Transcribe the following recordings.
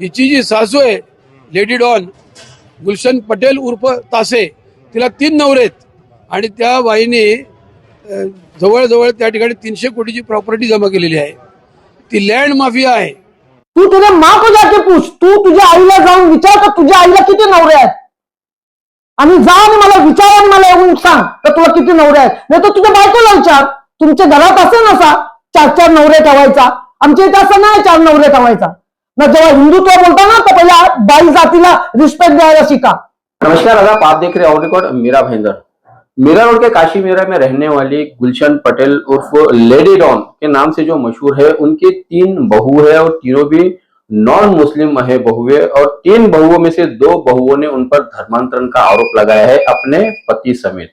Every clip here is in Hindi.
हिची जी सासू आहे लेडी डॉन गुलशन पटेल उर्फ तासे, तिला 3 नवरे आहेत आणि त्या बाईने जवळजवळ त्या ठिकाणी 300 कोटीची प्रॉपर्टी जमा केलेली आहे. ती लँड माफिया आहे. तू तुझ्या माँ को जाके पूछ, तू तुझ्या आईला जाऊन विचार का तुझ्या आईला किती नवरे आहेत आणि जा आणि मला विचार आणि मला येऊन सांग का तुला किती नवरे आहेत. नाही तर तुझ्या बायकोला विचार. तुमच्या घरात असे नसा 4 नवरे ठेवायचा. आमच्या इथे असं नाही 4 नवरे ठेवायचा ना. जेव्हा हिंदुत्व बोलता ना तर पहिला बाई जातीला रिस्पेक्ट द्यायला शिका. नमस्कार आदाब, आप देख रहे हैं on record Mira Bhayandar. Mira Road के काशी मीरा में रहने वाली गुलशन पटेल उर्फ लेडी डॉन के नाम से जो मशहूर है, उनकी 3 बहू है और तीनों भी नॉन मुस्लिम है बहुएं, और 3 बहुओं में से 2 बहुओं ने उन पर धर्मांतरण का आरोप लगाया है अपने पति समेत।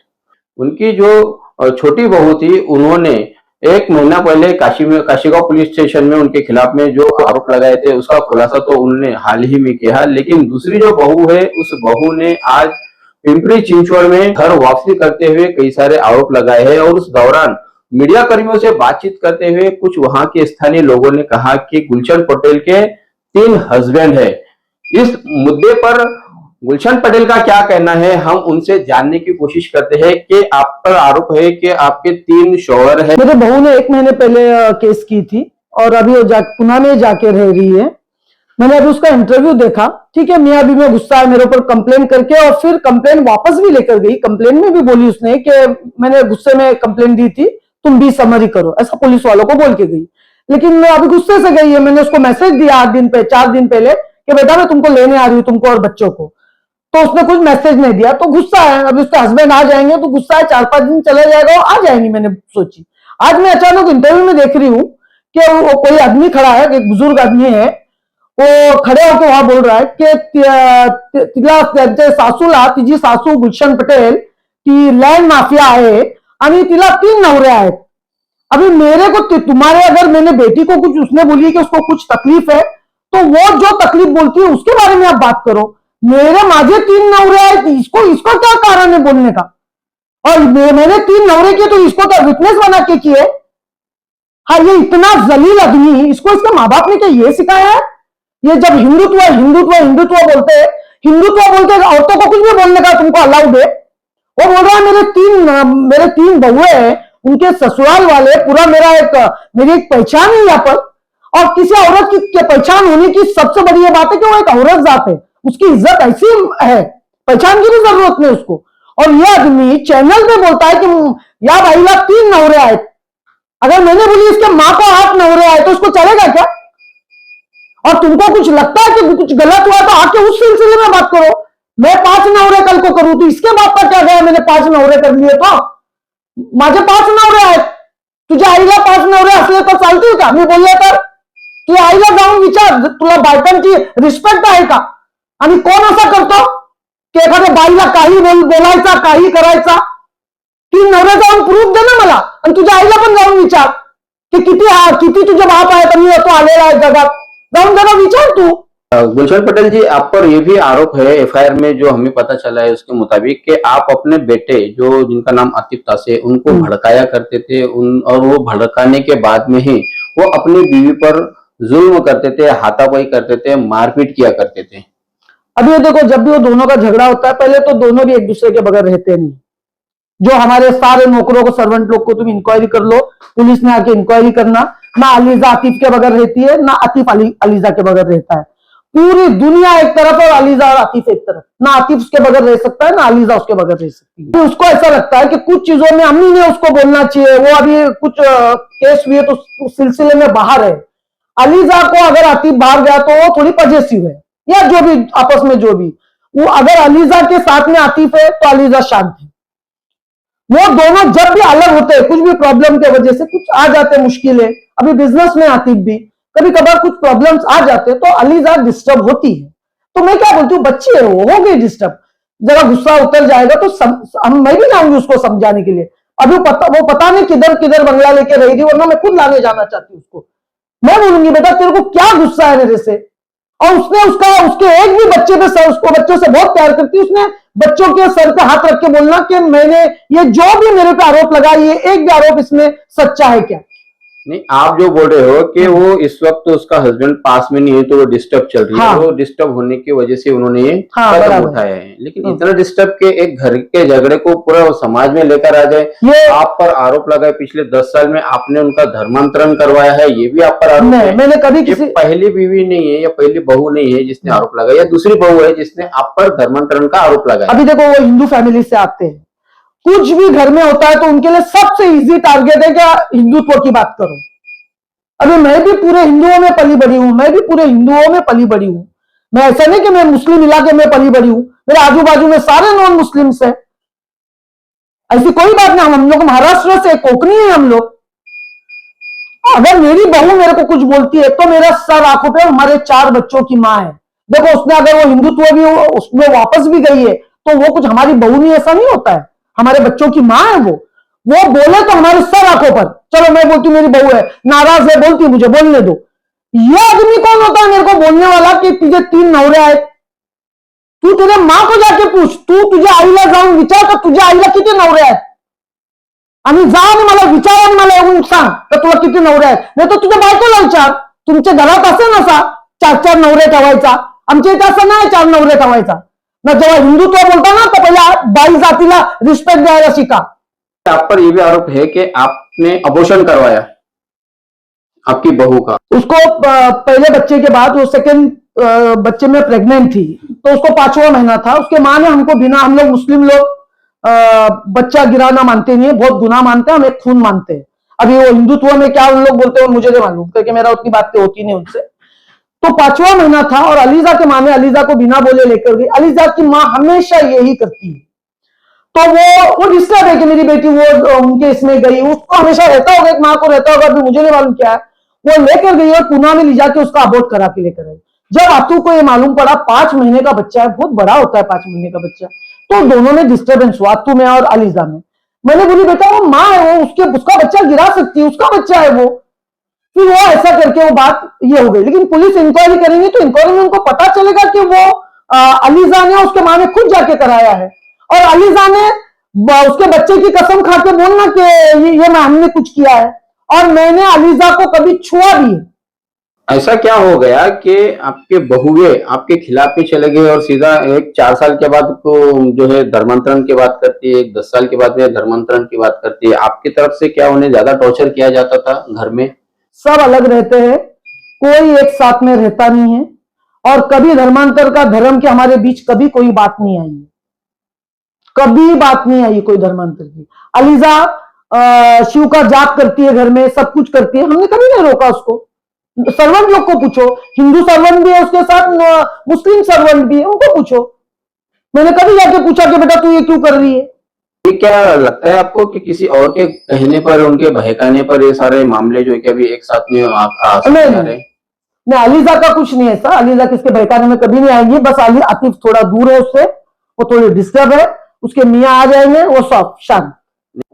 उनकी जो छोटी बहू थी, उन्होंने 1 महीना पहले काशीगांव पुलिस स्टेशन में उनके खिलाफ में जो आरोप लगाए थे उसका खुलासा तो उन्होंने हाल ही में किया, लेकिन दूसरी जो बहू है उस बहू ने आज पिंपरी चिंचवड़ में घर वापसी करते हुए कई सारे आरोप लगाए हैं। और उस दौरान मीडिया कर्मियों से बातचीत करते हुए कुछ वहां के स्थानीय लोगों ने कहा कि गुलशन पटेल के 3 हस्बैंड है। इस मुद्दे पर गुलशन पटेल का क्या कहना है, हम उनसे जानने की कोशिश करते हैं कि आप पर आरोप है कि आपके 3 शौहर है। मेरे बहू ने 1 महीने पहले केस की थी और अभी वो पुणे में जाके रह रही है। मैंने अभी उसका इंटरव्यू देखा। ठीक है, मियाँ अभी में गुस्सा है मेरे ऊपर कंप्लेन करके, और फिर कंप्लेन वापस भी लेकर गई। कंप्लेन में भी बोली उसने कि मैंने गुस्से में कंप्लेन दी थी, तुम भी समरी करो, ऐसा पुलिस वालों को बोल के गई। लेकिन अभी गुस्से से गई है। मैंने उसको मैसेज दिया 4 दिन पहले कि बेटा मैं तुमको लेने आ रही हूँ, तुमको और बच्चों को। तो उसने कुछ मैसेज नहीं दिया, तो गुस्सा है। अभी उसके हस्बैंड आ जाएंगे तो गुस्सा है, 4-5 दिन चला जाएगा, वो आ जाएंगी। मैंने सोची आज मैं अचानक इंटरव्यू में देख रही हूँ कि वो कोई आदमी खड़ा है, एक बुजुर्ग आदमी है, वो खड़े होकर वहां बोल रहा है कि तिला सासूला तिची सासू गुलशन पटेल ती लैंड माफिया है आणि तिला 3 नवरे आहेत। अभी मेरे को तुम्हारे अगर मैंने बेटी को कुछ उसने बोली कि उसको कुछ तकलीफ है, तो वो जो तकलीफ बोलती है उसके बारे में आप बात करो। मेरे माझे 3 नवरे आहेत, इसको क्या कारण है बोलने का? और मैंने 3 नवरे किए तो इसको क्या विटनेस बना के किए? हाँ, ये इतना जलील आदमी, इसको इसके माँ बाप ने क्या ये सिखाया है? ये जब हिंदुत्व बोलते हैं, हिंदुत्व बोलते औरतों को कुछ भी बोलने का तुमको अलाउड है। वो बोल रहा है मेरे 3 बहुएं हैं, उनके ससुराल वाले पूरा मेरी एक पहचान है यहाँ पर। और किसी औरत की पहचान होने की सबसे बड़ी ये बात है कि वो एक औरत जात है, उसकी इज्जत ऐसी है, पहचान की भी जरूरत नहीं उसको। और ये आदमी चैनल पे बोलता है कि या भाईला 3 नवरे आए। अगर मैंने बोली इसके माँ को 8 नवरे आए तो उसको चलेगा क्या? और तुमको कुछ लगता है कि कुछ गलत हुआ तो आके उस सिलसिले में बात करो। मैं 5 नवरे कल को करूं तो इसके बाप का क्या गया? मैंने 5 नवरे कर लिए तो माझे 5 नवरे आहेत, तुझ्या आईला 5 नवरे असले तर चालतील का? मी बोलले तर तू आईला जाऊन विचार, तुला बायकांची रिस्पेक्ट आहे का? आणि कोण असा करतो की एखाद्या बाईला काही बोलायचा, काही करायचा? 3 नवरे जाऊन प्रूफ दे ना मला, आणि तुझ्या आईला पण जाऊन विचार की किती तुझे बाप आहेत आणि तो आलेला आहे जगात, जाऊन जरा विचार तू। गुलशन पटेल जी, आप पर यह भी आरोप है एफआईआर में, जो हमें पता चला है उसके मुताबिक, कि आप अपने बेटे जो जिनका नाम आतिफ तासे, उनको भड़काया करते थे और वो भड़काने के बाद में ही वो अपनी बीवी पर जुल्म करते थे, हाथापाई करते थे, मारपीट किया करते थे। अभी देखो, जब भी वो दोनों का झगड़ा होता है, पहले तो दोनों भी एक दूसरे के बगैर रहते नहीं। जो हमारे सारे नौकरों को, सर्वेंट लोग को तुम इंक्वायरी कर लो, पुलिस ने आके इंक्वायरी करना, ना अलीजा आतिफ के बगैर रहती है, ना आतिफ अलीजा के बगैर रहता है। पूरी दुनिया एक तरफ और अलीजा और आतिफ एक तरफ। ना आतिफ उसके बगैर रह सकता है, ना अलीजा उसके बगैर रह सकती है। तो उसको ऐसा लगता है कि कुछ चीजों में अम्मी ने उसको बोलना चाहिए, वो अभी कुछ केस हुए तो उस सिलसिले में बाहर है। अलीजा को अगर आतिफ बाहर गया तो वो थोड़ी पॉजिटिव है, या जो भी आपस में जो भी, वो अगर अलीजा के साथ में आतिफ है तो अलीजा शांत है। वो दोनों जब भी अलग होते हैं, कुछ भी प्रॉब्लम की वजह से कुछ आ जाते हैं मुश्किलें, अभी बिजनेस में आतिफ भी कभी कभार कुछ प्रॉब्लम्स आ जाते तो अलीजा डिस्टर्ब होती है। तो मैं क्या बोलती हूँ, बच्ची है वो, हो गई डिस्टर्ब, जरा गुस्सा उतर जाएगा तो मैं भी जाऊंगी उसको समझाने के लिए। अभी वो पता नहीं किधर बंगला लेके रहेगी, वरना मैं खुद लाने जाना चाहती हूँ उसको। मैं बोलूंगी बेटा तेरे को क्या गुस्सा है मेरे से? और उसने उसके एक भी बच्चे पे उसको बच्चों से बहुत प्यार करती है, उसने बच्चों के सर पे हाथ रख के बोलना कि मैंने ये जो भी मेरे पे आरोप लगा, ये एक भी आरोप इसमें सच्चा है क्या? नहीं, आप जो बोल रहे हो कि वो इस वक्त तो उसका हस्बैंड पास में नहीं है तो वो डिस्टर्ब चल रही है, हाँ। वो डिस्टर्ब होने की वजह से उन्होंने ये हाँ, कदम बराबर। उठाया है। लेकिन इतना डिस्टर्ब के एक घर के झगड़े को पूरा समाज में लेकर आ जाए, ये आप पर आरोप लगाए पिछले 10 साल में आपने उनका धर्मांतरण करवाया है, ये भी आप पर आरोप नहीं, है। मैंने कभी ये किसी पहली बीवी नहीं है या पहली बहू नहीं है जिसने आरोप लगाया, या दूसरी बहू है जिसने आप पर धर्मांतरण का आरोप लगाया। अभी देखो, वो हिंदू फैमिली से आते हैं, कुछ भी घर में होता है तो उनके लिए सबसे इजी टारगेट है क्या, हिंदुत्व की बात करो। अभी मैं भी पूरे हिंदुओं में पली बड़ी हूं, मैं भी पूरे हिंदुओं में पली बड़ी हूं। मैं ऐसा नहीं कि मैं मुस्लिम इलाके में पली बड़ी हूं, मेरे आजू बाजू में सारे नॉन मुस्लिम्स हैं, ऐसी कोई बात नहीं। हम लोग महाराष्ट्र से, कोकनी है हम लोग। अगर मेरी बहू मेरे को कुछ बोलती है तो मेरा सर आंखों पे, हमारे 4 बच्चों की माँ है। देखो, उसने अगर वो हिंदुत्व भी उसमें वापस भी गई है तो वो कुछ हमारी बहू नहीं, ऐसा नहीं होता है, हमारे बच्चों की माँ है वो बोले तो हमारे सर आंखों पर। चलो मैं बोलती हूँ मेरी बहू है, नाराज है, बोलती मुझे बोलने दो। ये आदमी कौन होता है मेरे को बोलने वाला कि तुझे 3 नवरे आए? तू तेरे माँ को जाके पूछ, तुझ्या आईला जाऊन विचार का तुझ्या आईला किती नवरे आहेत, आणि जा आणि मला विचार आणि मला येऊन सांग तर तुला किती नवरे आहेत. नाही तर तुझ्या बायकोला विचार, तुमच्या घरात असे नसा 4 नवरे ठेवायचा. आमच्या इथे असं नाही 4 नवरे ठेवायचा ना. जेव्हा हिंदुत्व बोलता ना तो पहिला बाई जातीला रिस्पेक्ट द्यायला शिका. आप पर ये भी आरोप है कि आपने अबॉर्शन करवाया आपकी बहू का। उसको पहले बच्चे के बाद वो सेकंड बच्चे में प्रेग्नेंट थी, तो उसको 5वां महीना था। उसके माँ ने हमको बिना, हम लोग मुस्लिम लोग बच्चा गिराना मानते नहीं है, बहुत गुनाह मानते हैं, हम एक खून मानते हैं। अभी वो हिंदुत्व में क्या उन लोग बोलते हैं मुझे नहीं मालूम, क्योंकि मेरा उतनी बातें होती नहीं उनसे। तो 5वां महीना था और अलीजा के माँ ने अलीजा को बिना बोले लेकर गई। अलीजा की माँ हमेशा यही करती है, तो वो डिस्टर्ब है कि मेरी बेटी वो उनके इसमें गई, उसको हमेशा रहता होगा, एक माँ को रहता होगा, अभी मुझे नहीं मालूम क्या है। वो लेकर गई और पूना में ले जाके उसका अबॉर्ट करा के लेकर आई। जब आतू को ये मालूम पड़ा 5 महीने का बच्चा है, बहुत बड़ा होता है 5 महीने का बच्चा, तो दोनों में डिस्टर्बेंस हुआ, आतू में और अलीजा में। मैंने बोली बेटा वो माँ है, वो उसका बच्चा गिरा सकती है, उसका बच्चा है वो। फिर वो ऐसा करके वो बात ये हो गई। लेकिन पुलिस इंक्वायरी करेंगे तो इंक्वायरी में उनको पता चलेगा कि वो अलीजा ने, उसके माँ ने खुद जाके कराया है। और अलीजा ने उसके बच्चे की कसम खा के बोलना कि ये हमने कुछ किया है, और मैंने अलीजा को कभी छुआ भी है। ऐसा क्या हो गया कि आपके बहुए आपके खिलाफ ही चले गए और सीधा एक 4 साल के बाद को जो है धर्मांतरण की बात करती है, एक 10 साल के बाद में धर्मांतरण की बात करती है। आपकी तरफ से क्या उन्हें ज्यादा टॉर्चर किया जाता था घर में? सब अलग रहते हैं, कोई एक साथ में रहता नहीं है, और कभी धर्मांतर का, धर्म के हमारे बीच कभी कोई बात नहीं आई है, कभी बात नहीं आई कोई धर्मांतर की। अलीजा शिव का जाप करती है घर में, सब कुछ करती है, हमने कभी नहीं रोका उसको। सर्वेंट लोग को पूछो, हिंदू सर्वेंट भी है उसके साथ, मुस्लिम सर्वेंट भी है, उनको पूछो। मैंने कभी जाके पूछा कि बेटा तू ये क्यों कर रही है? ये क्या लगता है आपको कि किसी और के कहने पर, उनके बहकाने पर ये सारे मामले जो है कि अभी एक साथ में नहीं, अलीजा का कुछ नहीं है ऐसा। अलीजा किसके बहकाने में कभी नहीं आएंगी, बस आतिफ थोड़ा दूर है उससे, वो थोड़ी डिस्टर्ब है, उसके मियाँ आ जाएंगे, वो सब शांत।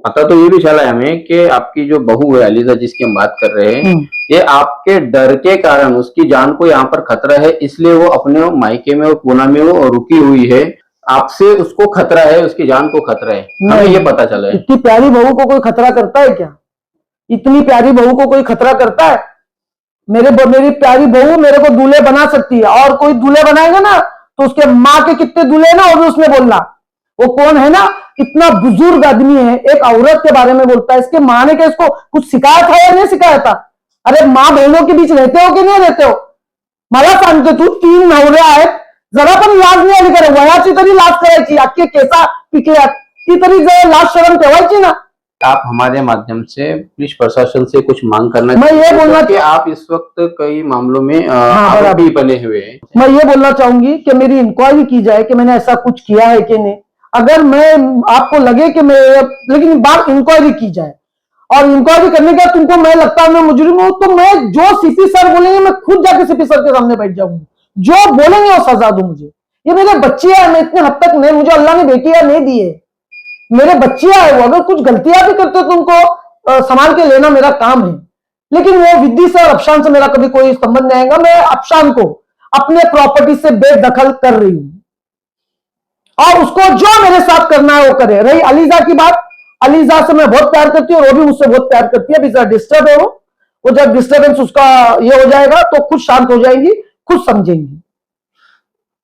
पता तो ये भी चला है हमें कि आपकी जो बहू है अलीजा जिसकी हम बात कर रहे हैं, ये आपके डर के कारण, उसकी जान को यहाँ पर खतरा है इसलिए वो अपने मायके में और पूना में वो रुकी हुई है। आपसे उसको खतरा है, उसकी जान को खतरा है, हमें ये पता चला है। इतनी प्यारी बहू को कोई खतरा करता है क्या? इतनी प्यारी बहू को कोई खतरा करता है? मेरी प्यारी बहू मेरे को दूल्हे बना सकती है, और कोई दूल्हे बनाएगा ना तो उसके माँ के कितने दूल्हे ना, और भी उसमें बोलना। वो कौन है ना, इतना बुजुर्ग आदमी है, एक औरत के बारे में बोलता है, इसके माँ ने क्या इसको कुछ सिखाया था या नहीं सिखाया था? अरे माँ बहनों के बीच रहते हो कि नहीं रहते हो? मला सांगते तू 3 नवरे आहेत, जरा पण लाज नाही आली करे? वयाची तरी लाज करायची, अख्खे केसा पिकल्यात ती तरी जरा लाज शरम ठेवायची ना। आप हमारे माध्यम से पुलिस प्रशासन से कुछ मांग करना मैं ये बोलना कि आप इस वक्त कई मामलों में हाँ, आरोपी बने हुए हैं। मैं ये बोलना चाहूंगी कि मेरी इंक्वायरी की जाए कि मैंने ऐसा कुछ किया है कि नहीं। अगर मैं आपको लगे कि मैं, लेकिन बात इंक्वायरी की जाए, और इंक्वायरी करने का तुमको मैं लगता है मैं मुजरिम हूं, तो मैं जो सीपी सर बोलेंगे मैं खुद जाके सीपी सर के सामने बैठ जाऊंगी, जो बोलेंगे वो सजा दो मुझे। ये मेरे बच्चियां है, मैं इतने हद तक नहीं, मुझे अल्लाह ने बेटियां नहीं दी है, मेरे बच्चियां है वो। अगर कुछ गलतियां भी करते तो उनको संभाल के लेना मेरा काम है, लेकिन वो विद्धि से और अफशान से मेरा कभी कोई संबंध नहीं आएगा। मैं अफशान को अपने प्रॉपर्टी से बेदखल कर रही हूं, और उसको जो मेरे साथ करना है वो करे। रही अलीजा की बात, अलीजा से मैं बहुत प्यार करती हूँ और वो भी मुझसे बहुत प्यार करती है, अभी जरा डिस्टर्ब है वो, वो जब डिस्टर्बेंस उसका ये हो जाएगा तो खुद शांत हो जाएंगी, खुद समझेंगी।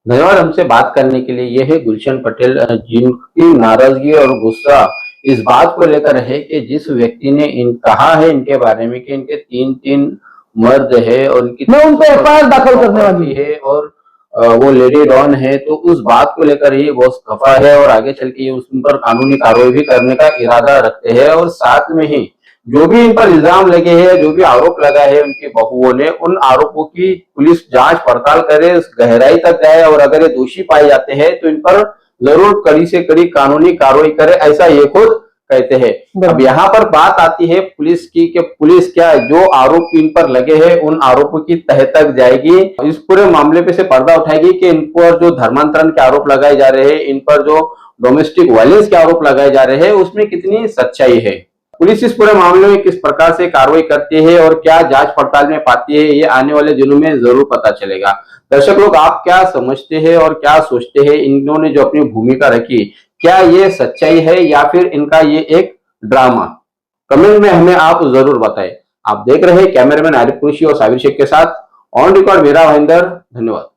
धन्यवाद हमसे बात करने के लिए। ये है गुलशन पटेल, जिनकी नाराजगी और गुस्सा इस बात को लेकर है कि जिस व्यक्ति ने कहा है इनके बारे में कि इनके तीन मर्द है और उनकी मैं उन पे एफआईआर दाखिल करने वाली है और वो लेडी डॉन है, तो उस बात को लेकर ही बहुत खफा है और आगे चल के उस पर कानूनी कार्रवाई भी करने का इरादा रखते हैं। और साथ में ही जो भी इन पर इल्जाम लगे हैं, जो भी आरोप लगा है उनकी बहुओं ने, उन आरोपों की पुलिस जांच पड़ताल करे, गहराई तक जाए और अगर ये दोषी पाए जाते हैं तो इन पर जरूर कड़ी से कड़ी कानूनी कार्रवाई करे, ऐसा ये खुद कहते हैं। अब यहाँ पर बात आती है पुलिस की कि पुलिस क्या जो आरोप इन पर लगे हैं उन आरोपों की तह तक जाएगी, इस पूरे मामले पे से पर्दा उठाएगी कि इन पर जो धर्मांतरण के आरोप लगाए जा रहे हैं, इन पर जो डोमेस्टिक वायलेंस के आरोप लगाए जा रहे हैं, उसमें कितनी सच्चाई है। पुलिस इस पूरे मामले में किस प्रकार से कार्रवाई करती है और क्या जांच पड़ताल में पाती है, ये आने वाले दिनों में जरूर पता चलेगा। दर्शक लोग, आप क्या समझते हैं और क्या सोचते हैं, इन्होंने जो अपनी भूमिका रखी, क्या ये सच्चाई है या फिर इनका ये एक ड्रामा? कमेंट में हमें आप जरूर बताएं। आप देख रहे हैं कैमरामैन आरिफ कुरैशी और साबिर शेख के साथ ऑन रिकॉर्ड मेरा महेंद्र। धन्यवाद।